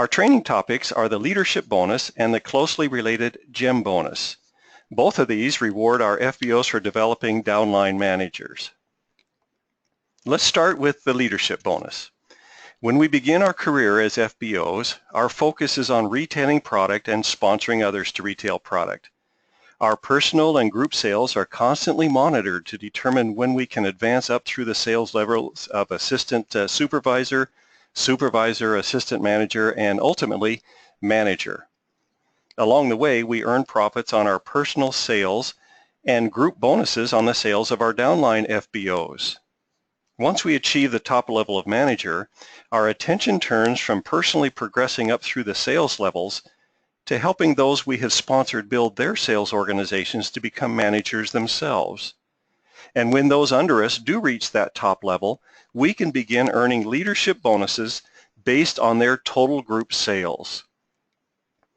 Our training topics are the leadership bonus and the closely related GEM bonus. Both of these reward our FBOs for developing downline managers. Let's start with the leadership bonus. When we begin our career as FBOs, our focus is on retailing product and sponsoring others to retail product. Our personal and group sales are constantly monitored to determine when we can advance up through the sales levels of assistant supervisor, supervisor, assistant manager, and ultimately manager. Along the way, we earn profits on our personal sales and group bonuses on the sales of our downline FBOs. Once we achieve the top level of manager, our attention turns from personally progressing up through the sales levels to helping those we have sponsored build their sales organizations to become managers themselves. And when those under us do reach that top level, we can begin earning leadership bonuses based on their total group sales.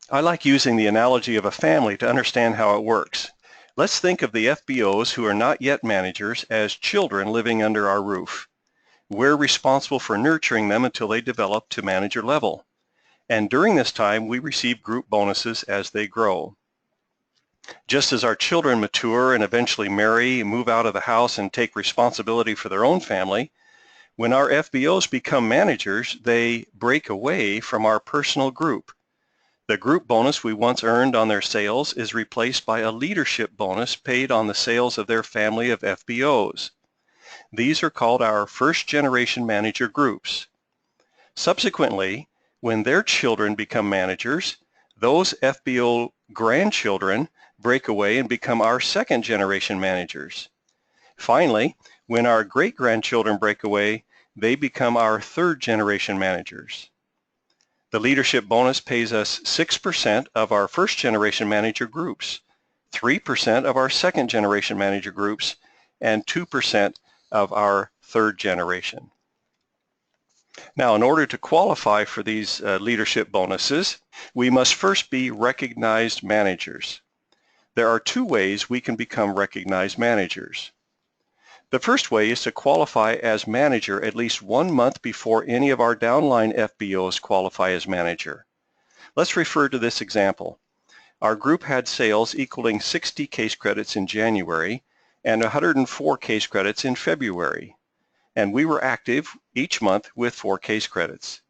I like using the analogy of a family to understand how it works. Let's think of the FBOs who are not yet managers as children living under our roof. We're responsible for nurturing them until they develop to manager level. And during this time, we receive group bonuses as they grow. Just as our children mature and eventually marry, move out of the house, and take responsibility for their own family, when our FBOs become managers, they break away from our personal group. The group bonus we once earned on their sales is replaced by a leadership bonus paid on the sales of their family of FBOs. These are called our first generation manager groups. Subsequently, when their children become managers, those FBO grandchildren break away and become our second generation managers. Finally, when our great-grandchildren break away, they become our third generation managers. The leadership bonus pays us 6% of our first generation manager groups, 3% of our second generation manager groups, and 2% of our third generation. Now, in order to qualify for these leadership bonuses, we must first be recognized managers. There are two ways we can become recognized managers. The first way is to qualify as manager at least 1 month before any of our downline FBOs qualify as manager. Let's refer to this example. Our group had sales equaling 60 case credits in January and 104 case credits in February, and we were active each month with 4 case credits.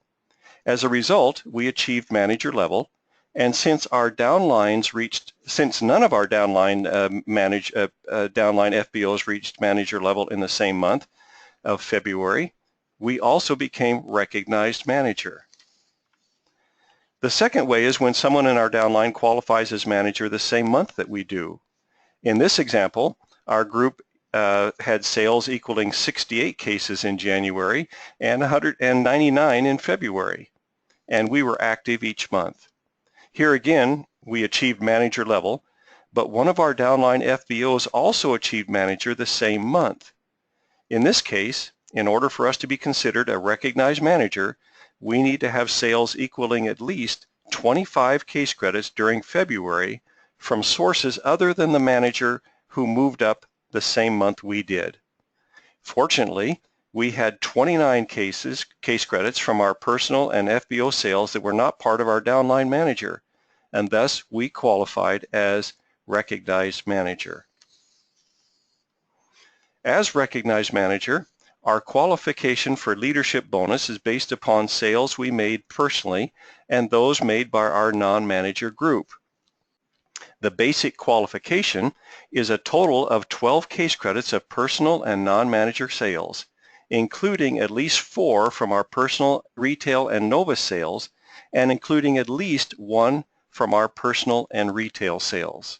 As a result, we achieved manager level, and since none of our downline FBOs reached manager level in the same month of February, we also became recognized manager. The second way is when someone in our downline qualifies as manager the same month that we do. In this example, our group had sales equaling 68 cases in January and 199 in February, and we were active each month. Here again, we achieved manager level, but one of our downline FBOs also achieved manager the same month. In this case, in order for us to be considered a recognized manager, we need to have sales equaling at least 25 case credits during February from sources other than the manager who moved up the same month we did. Fortunately, we had 29 case credits from our personal and FBO sales that were not part of our downline manager, and thus we qualified as recognized manager. As recognized manager, our qualification for leadership bonus is based upon sales we made personally and those made by our non-manager group. The basic qualification is a total of 12 case credits of personal and non-manager sales, including at least 4 from our personal, retail, and Novus sales, and including at least 1 from our personal and retail sales.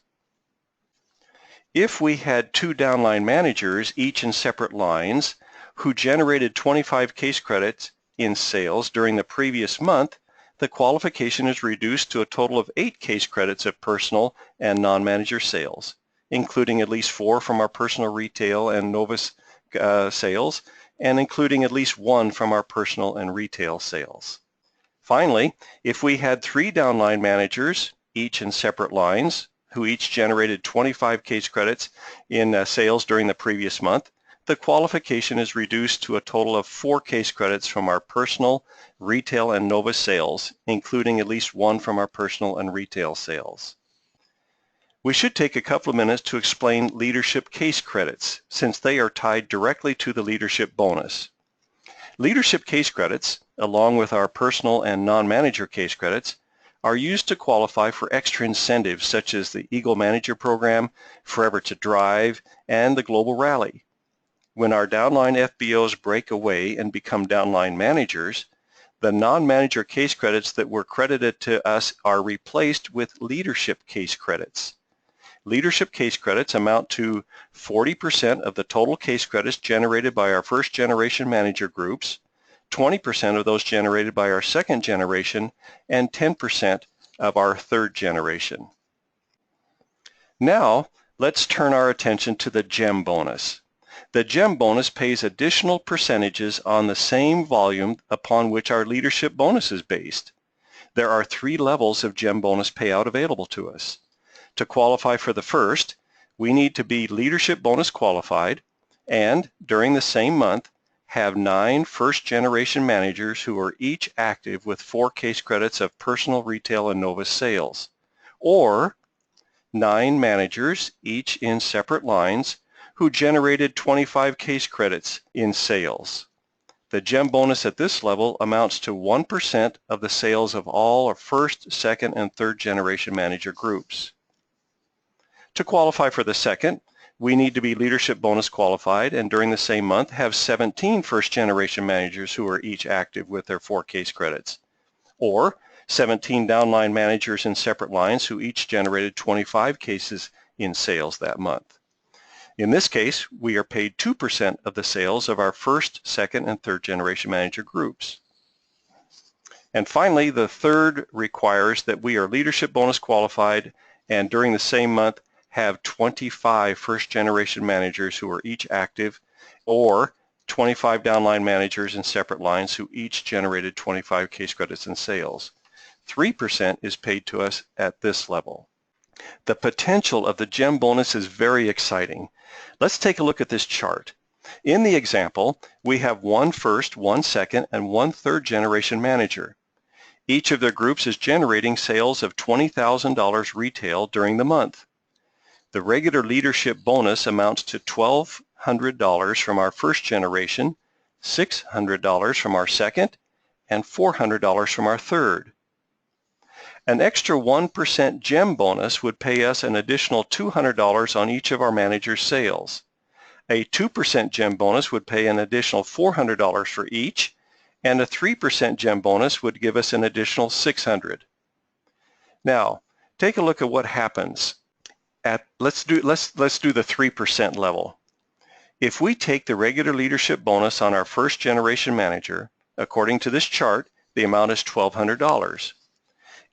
If we had 2 downline managers, each in separate lines, who generated 25 case credits in sales during the previous month, the qualification is reduced to a total of 8 case credits of personal and non-manager sales, including at least 4 from our personal retail and Novus sales, and including at least 1 from our personal and retail sales. Finally, if we had 3 downline managers, each in separate lines, who each generated 25 case credits in sales during the previous month, the qualification is reduced to a total of 4 case credits from our personal, retail, and Novus sales, including at least 1 from our personal and retail sales. We should take a couple of minutes to explain leadership case credits, since they are tied directly to the leadership bonus. Leadership case credits, along with our personal and non-manager case credits, are used to qualify for extra incentives such as the Eagle Manager Program, Forever to Drive, and the Global Rally. When our downline FBOs break away and become downline managers, the non-manager case credits that were credited to us are replaced with leadership case credits. Leadership case credits amount to 40% of the total case credits generated by our first generation manager groups, 20% of those generated by our second generation, and 10% of our third generation. Now, let's turn our attention to the GEM bonus. The GEM bonus pays additional percentages on the same volume upon which our leadership bonus is based. There are 3 levels of GEM bonus payout available to us. To qualify for the first, we need to be leadership bonus qualified and, during the same month, have 9 first-generation managers who are each active with 4 case credits of personal, retail, and Novus sales, or 9 managers, each in separate lines, who generated 25 case credits in sales. The GEM bonus at this level amounts to 1% of the sales of all our first, second, and third generation manager groups. To qualify for the second, we need to be leadership bonus qualified and during the same month have 17 first generation managers who are each active with their 4 case credits, or 17 downline managers in separate lines who each generated 25 cases in sales that month. In this case, we are paid 2% of the sales of our first, second, and third generation manager groups. And finally, the third requires that we are leadership bonus qualified and during the same month have 25 first generation managers who are each active, or 25 downline managers in separate lines who each generated 25 case credits in sales. 3% is paid to us at this level. The potential of the GEM bonus is very exciting. Let's take a look at this chart. In the example, we have 1 first, 1 second, and 1 third generation manager. Each of their groups is generating sales of $20,000 retail during the month. The regular leadership bonus amounts to $1,200 from our first generation, $600 from our second, and $400 from our third. An extra 1% GEM bonus would pay us an additional $200 on each of our managers' sales. A 2% GEM bonus would pay an additional $400 for each, and a 3% GEM bonus would give us an additional $600. Now, take a look at what happens. Let's do the 3% level. If we take the regular leadership bonus on our first generation manager, according to this chart, the amount is $1,200.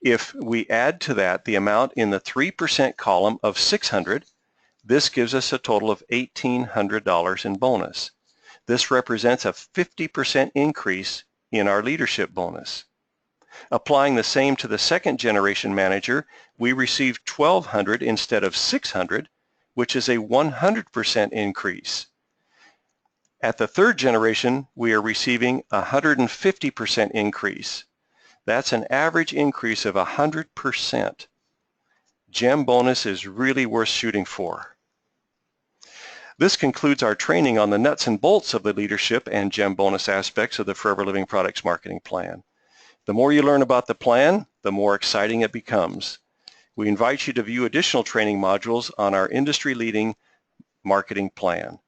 If we add to that the amount in the 3% column of $600, this gives us a total of $1,800 in bonus. This represents a 50% increase in our leadership bonus. Applying the same to the second generation manager, we receive $1,200 instead of $600, which is a 100% increase. At the third generation, we are receiving a 150% increase. That's an average increase of 100%. GEM bonus is really worth shooting for. This concludes our training on the nuts and bolts of the leadership and GEM bonus aspects of the Forever Living Products Marketing Plan. The more you learn about the plan, the more exciting it becomes. We invite you to view additional training modules on our industry-leading marketing plan.